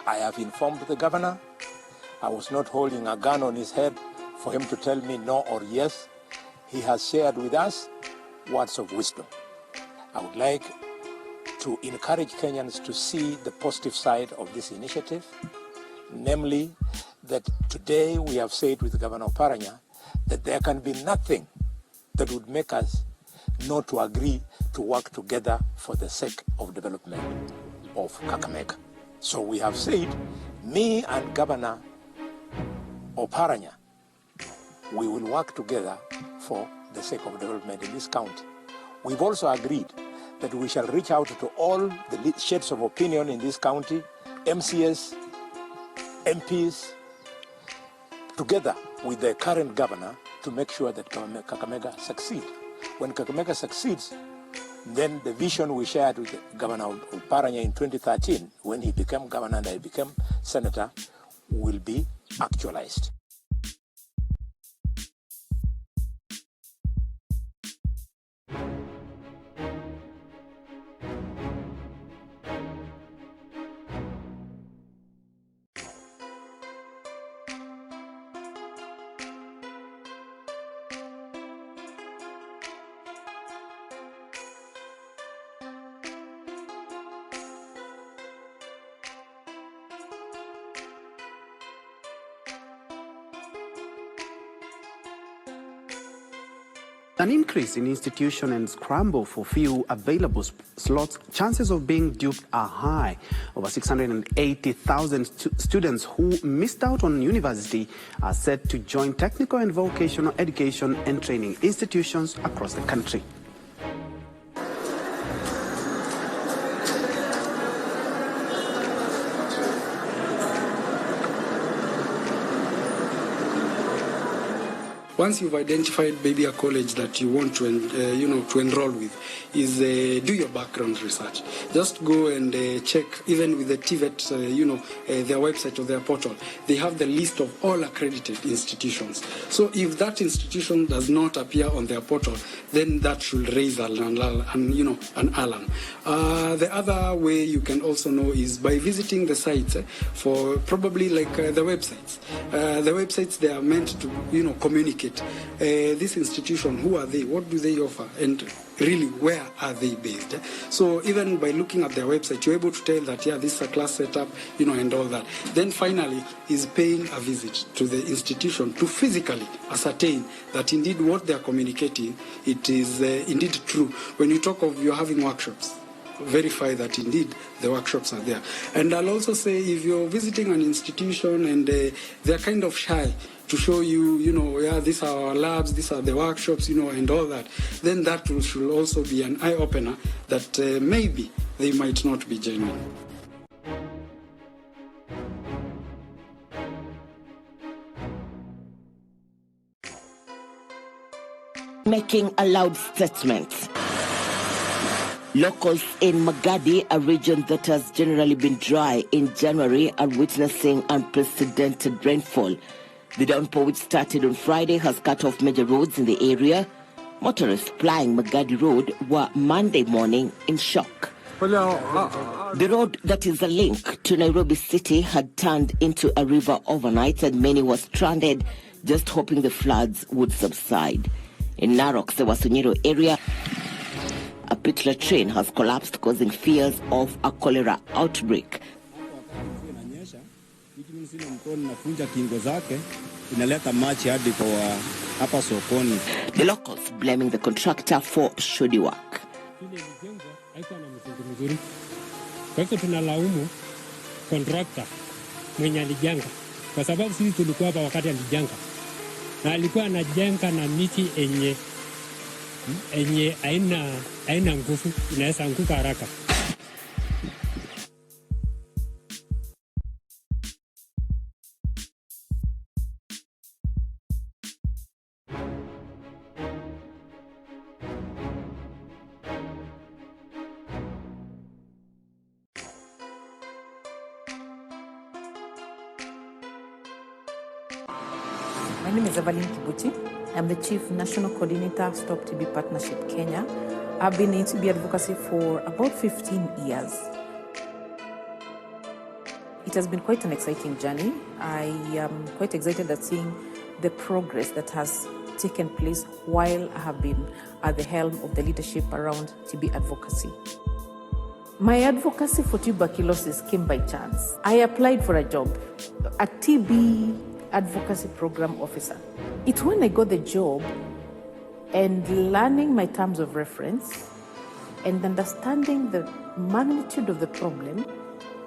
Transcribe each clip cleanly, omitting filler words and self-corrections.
I have informed the governor. I was not holding a gun on his head for him to tell me no or yes. He has shared with us words of wisdom. I would like to encourage Kenyans to see the positive side of this initiative, namely that today we have said with Governor Oparanya that there can be nothing that would make us not to agree to work together for the sake of development of Kakamega. So we have said, me and Governor Oparanya, we will work together for the sake of development in this county. We've also agreed that we shall reach out to all the shades of opinion in this county, MCS, MPs, together with the current governor to make sure that Kakamega succeeds. When Kakamega succeeds, then the vision we shared with Governor Oparanya in 2013, when he became governor and I became senator, will be actualized. An increase in institution and scramble for few available slots, chances of being duped are high. Over 680,000 students who missed out on university are set to join technical and vocational education and training institutions across the country. Once you've identified maybe a college that you want to enroll with, is do your background research. Just go and check, even with the TVET, their website or their portal. They have the list of all accredited institutions. So if that institution does not appear on their portal, then that should raise an alarm. The other way you can also know is by visiting the sites for probably like the websites. The websites, they are meant to communicate. This institution, who are they? What do they offer? And really, where are they based? So even by looking at their website, you're able to tell that, yeah, this is a class setup, and all that. Then finally is paying a visit to the institution to physically ascertain that indeed what they're communicating, it is indeed true. When you talk of you're having workshops, verify that indeed the workshops are there. And I'll also say, if you're visiting an institution and they're kind of shy to show you, yeah, these are our labs, these are the workshops, and all that, then that should also be an eye-opener that maybe they might not be genuine. Making a loud statement. Locals in Magadi, a region that has generally been dry in January, are witnessing unprecedented rainfall. The downpour, which started on Friday, has cut off major roads in the area. Motorists plying Magadi Road were Monday morning in shock. The road that is a link to Nairobi City had turned into a river overnight, and many were stranded, just hoping the floods would subside. In Narok's the Wasonyiro area, a particular train has collapsed, causing fears of a cholera outbreak. The locals blaming the contractor for shoddy work. Kwa hivyo tunalaumu contractor mwenye alijenga, kwa sababu sisi tulikuwa hapa wakati alijanga, na alikuwa anajenga na miti enye haina nguvu, inaweza anguka haraka. My name is Evelyn Kibuti. I'm the Chief National Coordinator, Stop TB Partnership Kenya. I've been in TB advocacy for about 15 years. It has been quite an exciting journey. I am quite excited at seeing the progress that has taken place while I have been at the helm of the leadership around TB advocacy. My advocacy for tuberculosis came by chance. I applied for a job, a TB advocacy program officer. It's when I got the job and learning my terms of reference and understanding the magnitude of the problem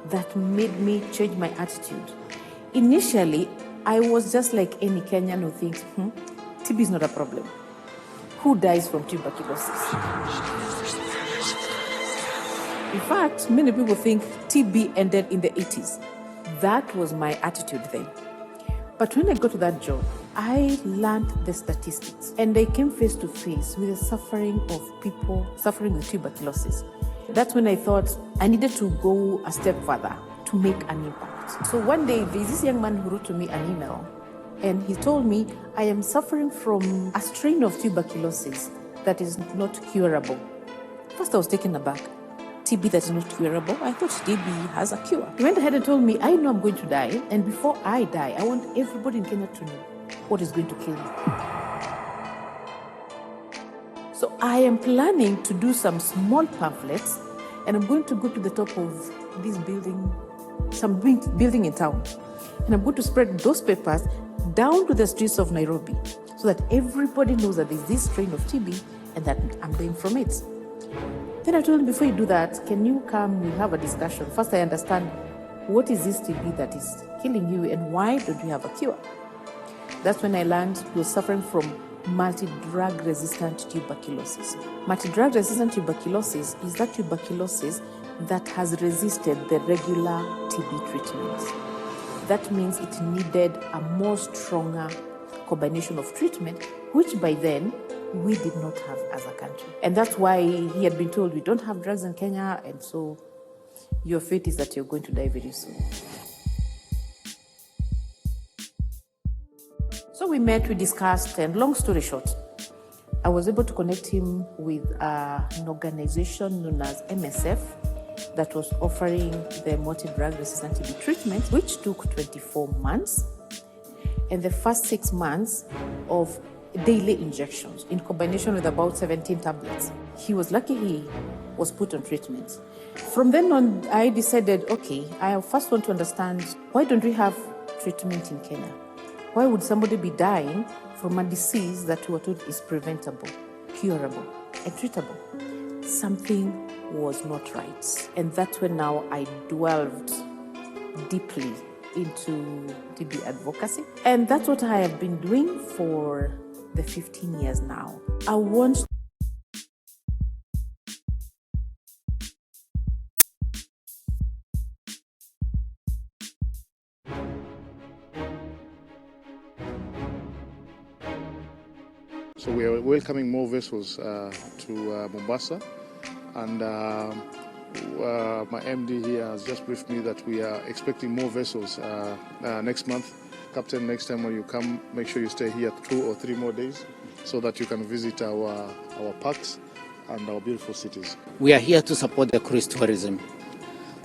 that made me change my attitude. Initially, I was just like any Kenyan who thinks, TB is not a problem. Who dies from tuberculosis? In fact, many people think TB ended in the 80s. That was my attitude then. But when I got to that job, I learned the statistics and I came face to face with the suffering of people suffering with tuberculosis. That's when I thought I needed to go a step further to make an impact. So one day, there's this young man who wrote to me an email and he told me, I am suffering from a strain of tuberculosis that is not curable. First, I was taken aback. TB that is not curable? I thought TB has a cure. He went ahead and told me, I know I'm going to die, and before I die, I want everybody in Kenya to know what is going to kill me. So I am planning to do some small pamphlets, and I'm going to go to the top of this building, some building in town, and I'm going to spread those papers down to the streets of Nairobi so that everybody knows that there's this strain of TB and that I'm dying from it. Then I told him, before you do that, can you come, we'll have a discussion. First, I understand what is this TB that is killing you and why don't we have a cure? That's when I learned he was suffering from multi-drug resistant tuberculosis. Multi-drug resistant tuberculosis is that tuberculosis that has resisted the regular TB treatments. That means it needed a more stronger combination of treatment, which by then we did not have as a country. And that's why he had been told, we don't have drugs in Kenya, and so your fate is that you're going to die very soon. So we met, we discussed, and long story short, I was able to connect him with an organization known as MSF that was offering the multi-drug resistant TB treatment, which took 24 months. And the first 6 months of daily injections in combination with about 17 tablets. He was lucky he was put on treatment. From then on, I decided, okay, I first want to understand, why don't we have treatment in Kenya? Why would somebody be dying from a disease that we were told is preventable, curable, and treatable? Something was not right. And that's when now I delved deeply into TB advocacy. And that's what I have been doing for the 15 years now. I want So we are welcoming more vessels to Mombasa, and my MD here has just briefed me that we are expecting more vessels next month. Captain, next time when you come, make sure you stay here 2 or 3 more days so that you can visit our parks and our beautiful cities. We are here to support the cruise tourism,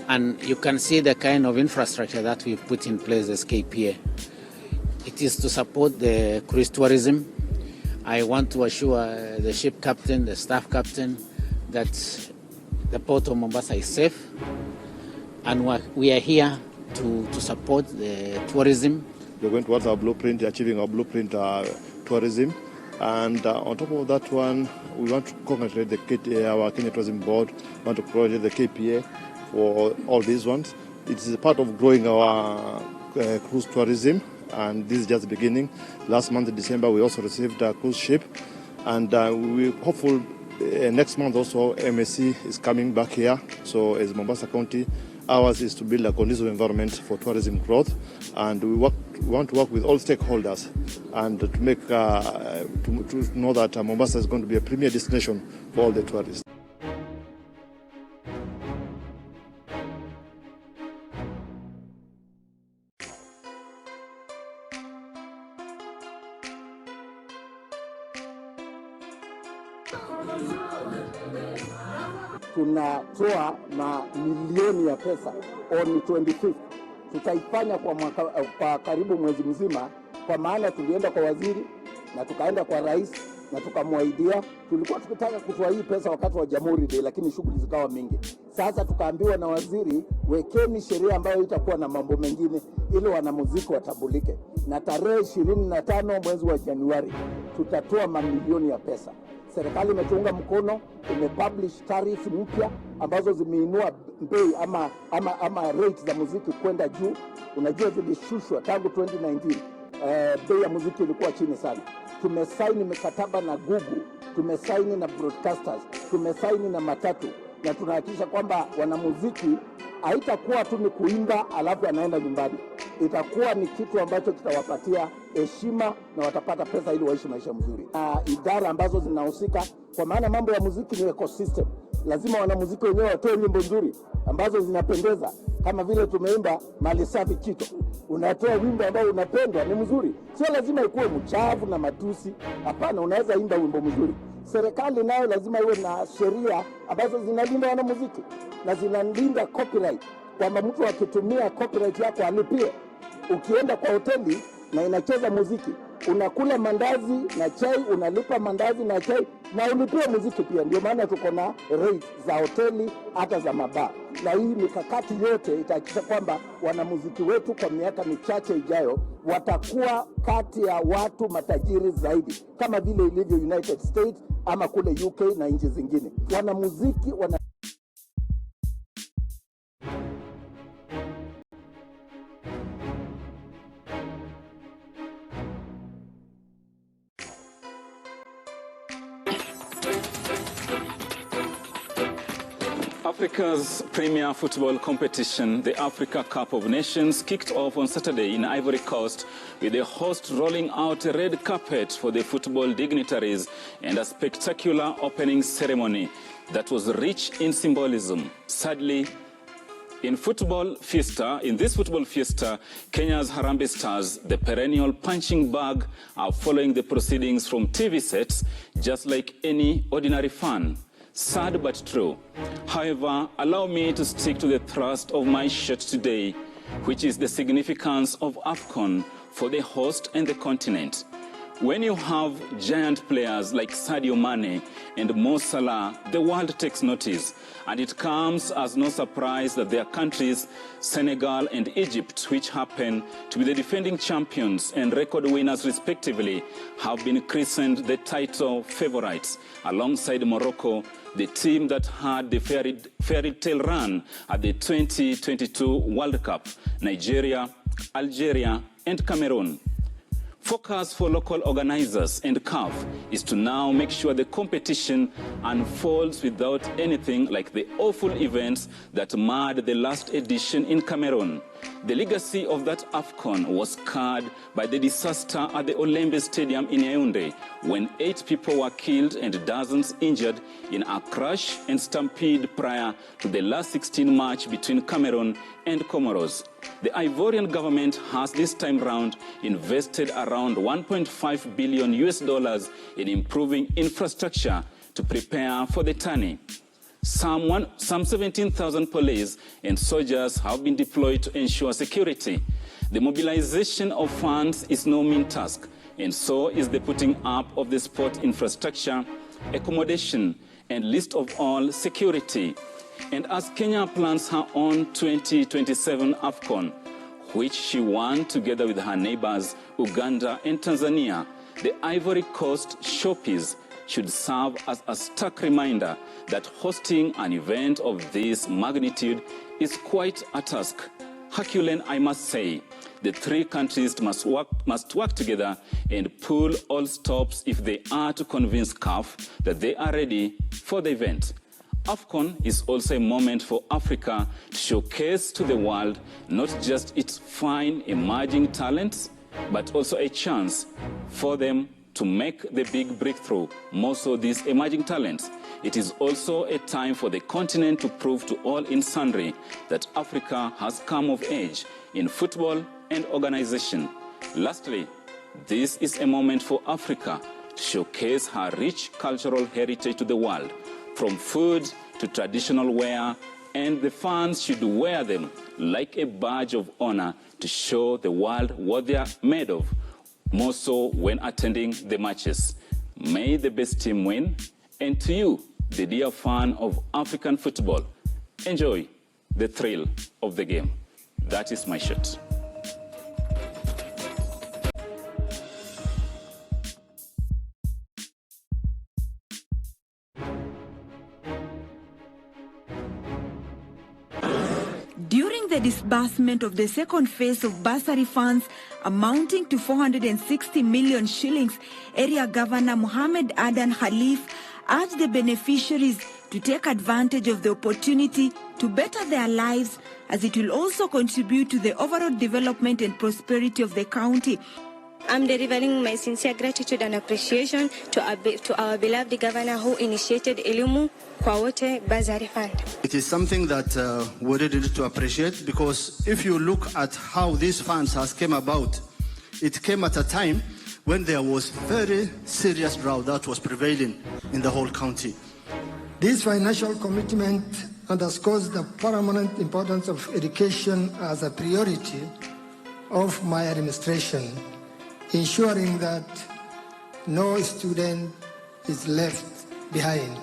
and you can see the kind of infrastructure that we've put in place as KPA. It is to support the cruise tourism. I want to assure the ship captain, the staff captain, that the port of Mombasa is safe, and we are here to support the tourism. We're going towards our blueprint, achieving our blueprint tourism. And on top of that one, we want to congratulate our Kenya Tourism Board, we want to congratulate the KPA for all these ones. It is a part of growing our cruise tourism, and this is just the beginning. Last month in December, we also received a cruise ship, and we hopeful next month also MSC is coming back here. So as Mombasa County, ours is to build a conducive environment for tourism growth, and we want to work with all stakeholders and to make to know that Mombasa is going to be a premier destination for all the tourists. Tunatoa na milioni ya pesa on 25th tutaifanya kwa karibu mwezi mzima, kwa maana tulienda kwa waziri na tukaenda kwa rais na tukamwaidia. Tulikuwa tukitaka kutoa hii pesa wakati wa Jamhuri Day, lakini shughuli zikawa mingi. Sasa tukaambiwa na waziri, wekeni sheria ambayo itakuwa na mambo mengine ili wanamuziki watambulike, na tarehe 25 mwezi wa Januari tutatoa mamilioni ya pesa. Serikali imetuunga mkono, imepublish tarifu mpya ambazo zimeinua bei ama rate za muziki kwenda juu. Unajua zilishushwa tangu 2019. Bei ya muziki ilikuwa chini sana. Tumesaini mikataba na Google, tumesaini na broadcasters, tumesaini na matatu, na tunahakikisha kwamba wanamuziki haitakuwa tu ni kuimba alafu anaenda nyumbani. Itakuwa ni kitu ambacho kitawapatia heshima na watapata pesa ili waishi maisha mzuri. Idara ambazo zinahusika, kwa maana mambo ya muziki ni ecosystem. Lazima wanamuziki wenyewe watoe nyimbo nzuri ambazo zinapendeza, kama vile tumeimba Mali Safi Kito. Unatoa wimbo ambao unapendwa, ni mzuri. Sio lazima ikuwe mchafu na matusi. Hapana, unaweza imba wimbo mzuri. Serikali nayo lazima iwe na sheria ambazo zinalinda wanamuziki na zinalinda copyright, kwamba mtu akitumia copyright yako alipie. Ukienda kwa hoteli na inacheza muziki, unakula mandazi na chai, unalipa mandazi na chai na ulipie muziki pia. Ndio maana tuko na rate za hoteli hata za mabaa, na hii mikakati yote itahakikisha kwamba wanamuziki wetu kwa miaka michache ijayo watakuwa kati ya watu matajiri zaidi, kama vile ilivyo United States ama kule UK na nchi zingine. Wanamuziki Africa's premier football competition, the Africa Cup of Nations, kicked off on Saturday in Ivory Coast, with the host rolling out a red carpet for the football dignitaries and a spectacular opening ceremony that was rich in symbolism. Sadly, in this football fiesta, Kenya's Harambee Stars, the perennial punching bag, are following the proceedings from TV sets just like any ordinary fan. Sad but true. However, allow me to stick to the thrust of my shirt today, which is the significance of AFCON for the host and the continent. When you have giant players like Sadio Mane and Mo Salah, the world takes notice, and it comes as no surprise that their countries, Senegal and Egypt, which happen to be the defending champions and record winners respectively, have been christened the title favorites, alongside Morocco, the team that had the fairy tale run at the 2022 World Cup, Nigeria, Algeria, and Cameroon. Focus for local organizers and CAF is to now make sure the competition unfolds without anything like the awful events that marred the last edition in Cameroon. The legacy of that AFCON was scarred by the disaster at the Olembe Stadium in Yaoundé, when 8 people were killed and dozens injured in a crash and stampede prior to the last 16 match between Cameroon and Comoros. The Ivorian government has this time round invested around $1.5 billion in improving infrastructure to prepare for the tourney. Some 17,000 police and soldiers have been deployed to ensure security. The mobilization of funds is no mean task, and so is the putting up of the sport infrastructure, accommodation, and least of all, security. And as Kenya plans her own 2027 AFCON, which she won together with her neighbors Uganda and Tanzania, the Ivory Coast showpiece should serve as a stark reminder that hosting an event of this magnitude is quite a task. Herculean, I must say. The 3 countries must work together and pull all stops if they are to convince CAF that they are ready for the event. AFCON is also a moment for Africa to showcase to the world not just its fine emerging talents, but also a chance for them to make the big breakthrough, more so these emerging talents. It is also a time for the continent to prove to all in sundry that Africa has come of age in football and organization. Lastly, this is a moment for Africa to showcase her rich cultural heritage to the world, from food to traditional wear and the fans should wear them like a badge of honor to show the world what they are made of, more so when attending the matches. May the best team win, and to you, the dear fan of African football, enjoy the thrill of the game. That is my shot. During the disbursement of the second phase of bursary funds amounting to 460 million shillings, Area Governor Mohamed Adan Khalif urged the beneficiaries to take advantage of the opportunity to better their lives, as it will also contribute to the overall development and prosperity of the county. I'm delivering my sincere gratitude and appreciation to our beloved governor who initiated Elimu Kwa Wote Bursary Fund. It is something that we really need to appreciate, because if you look at how these funds has came about, it came at a time when there was very serious drought that was prevailing in the whole county. This financial commitment underscores the paramount importance of education as a priority of my administration, ensuring that no student is left behind.